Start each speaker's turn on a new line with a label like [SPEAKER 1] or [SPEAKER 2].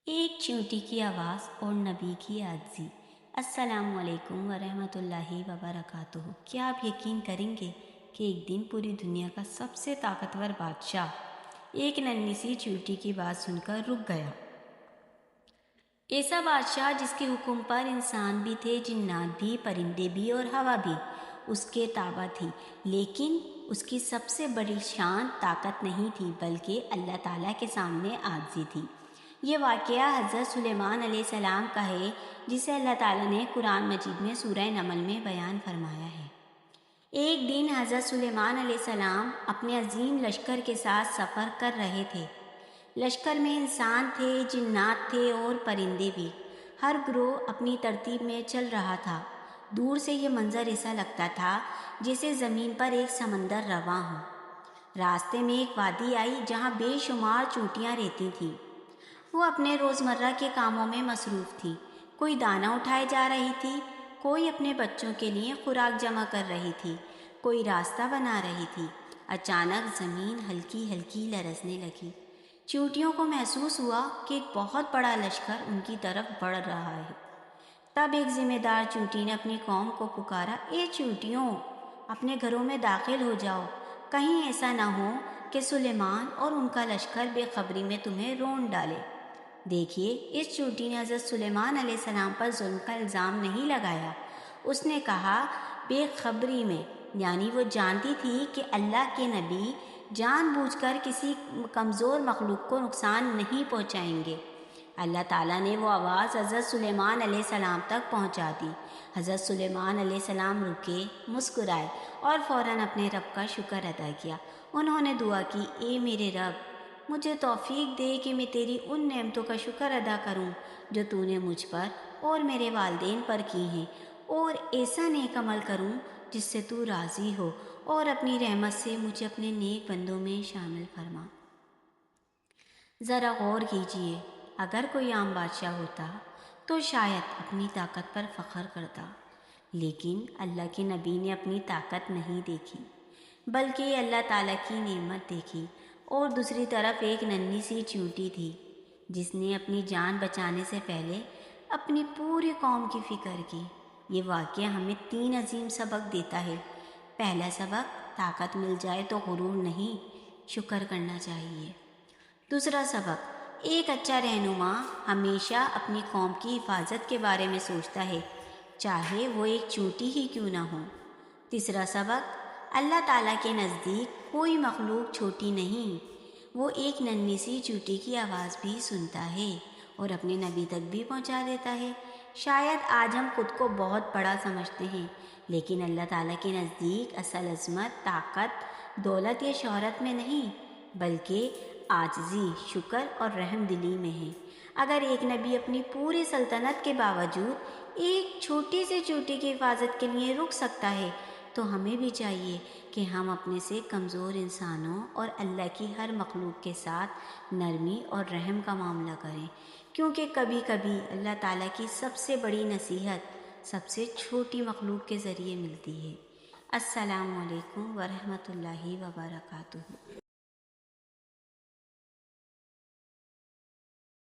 [SPEAKER 1] ایک چیونٹی کی آواز اور نبی کی عاجزی۔ السلام علیکم ورحمۃ اللہ وبرکاتہ۔ کیا آپ یقین کریں گے کہ ایک دن پوری دنیا کا سب سے طاقتور بادشاہ ایک ننھی سی چیونٹی کی بات سن کر رک گیا۔ ایسا بادشاہ جس کے حکم پر انسان بھی تھے، جنات بھی، پرندے بھی اور ہوا بھی اس کے تابع تھی، لیکن اس کی سب سے بڑی شان طاقت نہیں تھی بلکہ اللہ تعالیٰ کے سامنے عاجزی تھی۔ یہ واقعہ حضرت سلیمان علیہ السلام کا ہے، جسے اللہ تعالیٰ نے قرآن مجید میں سورہ نمل میں بیان فرمایا ہے۔ ایک دن حضرت سلیمان علیہ السلام اپنے عظیم لشکر کے ساتھ سفر کر رہے تھے۔ لشکر میں انسان تھے، جنات تھے اور پرندے بھی۔ ہر گروہ اپنی ترتیب میں چل رہا تھا۔ دور سے یہ منظر ایسا لگتا تھا جیسے زمین پر ایک سمندر رواں ہو۔ راستے میں ایک وادی آئی جہاں بے شمار چیونٹیاں رہتی تھیں۔ وہ اپنے روزمرہ کے کاموں میں مصروف تھی۔ کوئی دانہ اٹھائے جا رہی تھی، کوئی اپنے بچوں کے لیے خوراک جمع کر رہی تھی، کوئی راستہ بنا رہی تھی۔ اچانک زمین ہلکی ہلکی لرزنے لگی۔ چیونٹیوں کو محسوس ہوا کہ ایک بہت بڑا لشکر ان کی طرف بڑھ رہا ہے۔ تب ایک ذمہ دار چیونٹی نے اپنی قوم کو پکارا، اے چیونٹیوں، اپنے گھروں میں داخل ہو جاؤ، کہیں ایسا نہ ہو کہ سلیمان اور ان کا لشکر بے خبری میں تمہیں رون ڈالے۔ دیکھیے، اس چیونٹی نے حضرت سلیمان علیہ السلام پر ظلم کا الزام نہیں لگایا۔ اس نے کہا بے خبری میں، یعنی وہ جانتی تھی کہ اللہ کے نبی جان بوجھ کر کسی کمزور مخلوق کو نقصان نہیں پہنچائیں گے۔ اللہ تعالیٰ نے وہ آواز حضرت سلیمان علیہ السلام تک پہنچا دی۔ حضرت سلیمان علیہ السلام رکے، مسکرائے اور فوراً اپنے رب کا شکر ادا کیا۔ انہوں نے دعا کی، اے میرے رب، مجھے توفیق دے کہ میں تیری ان نعمتوں کا شکر ادا کروں جو تو نے مجھ پر اور میرے والدین پر کی ہیں، اور ایسا نیک عمل کروں جس سے تو راضی ہو، اور اپنی رحمت سے مجھے اپنے نیک بندوں میں شامل فرما۔ ذرا غور کیجئے، اگر کوئی عام بادشاہ ہوتا تو شاید اپنی طاقت پر فخر کرتا، لیکن اللہ کے نبی نے اپنی طاقت نہیں دیکھی بلکہ اللہ تعالیٰ کی نعمت دیکھی۔ اور دوسری طرف ایک ننھی سی چیونٹی تھی جس نے اپنی جان بچانے سے پہلے اپنی پوری قوم کی فکر کی۔ یہ واقعہ ہمیں 3 عظیم سبق دیتا ہے۔ پہلا سبق، طاقت مل جائے تو غرور نہیں، شکر کرنا چاہیے۔ دوسرا سبق، ایک اچھا رہنما ہمیشہ اپنی قوم کی حفاظت کے بارے میں سوچتا ہے، چاہے وہ ایک چیونٹی ہی کیوں نہ ہو۔ تیسرا سبق، اللہ تعالیٰ کے نزدیک کوئی مخلوق چھوٹی نہیں، وہ ایک ننھی سی چیونٹی کی آواز بھی سنتا ہے اور اپنے نبی تک بھی پہنچا دیتا ہے۔ شاید آج ہم خود کو بہت بڑا سمجھتے ہیں، لیکن اللہ تعالیٰ کے نزدیک اصل عظمت طاقت، دولت یا شہرت میں نہیں بلکہ عاجزی، شکر اور رحم دلی میں ہے۔ اگر ایک نبی اپنی پوری سلطنت کے باوجود ایک چھوٹی سی چیونٹی کی حفاظت کے لیے رک سکتا ہے، تو ہمیں بھی چاہیے کہ ہم اپنے سے کمزور انسانوں اور اللہ کی ہر مخلوق کے ساتھ نرمی اور رحم کا معاملہ کریں، کیونکہ کبھی کبھی اللہ تعالیٰ کی سب سے بڑی نصیحت سب سے چھوٹی مخلوق کے ذریعے ملتی ہے۔ السلام علیکم ورحمۃ اللہ وبرکاتہ۔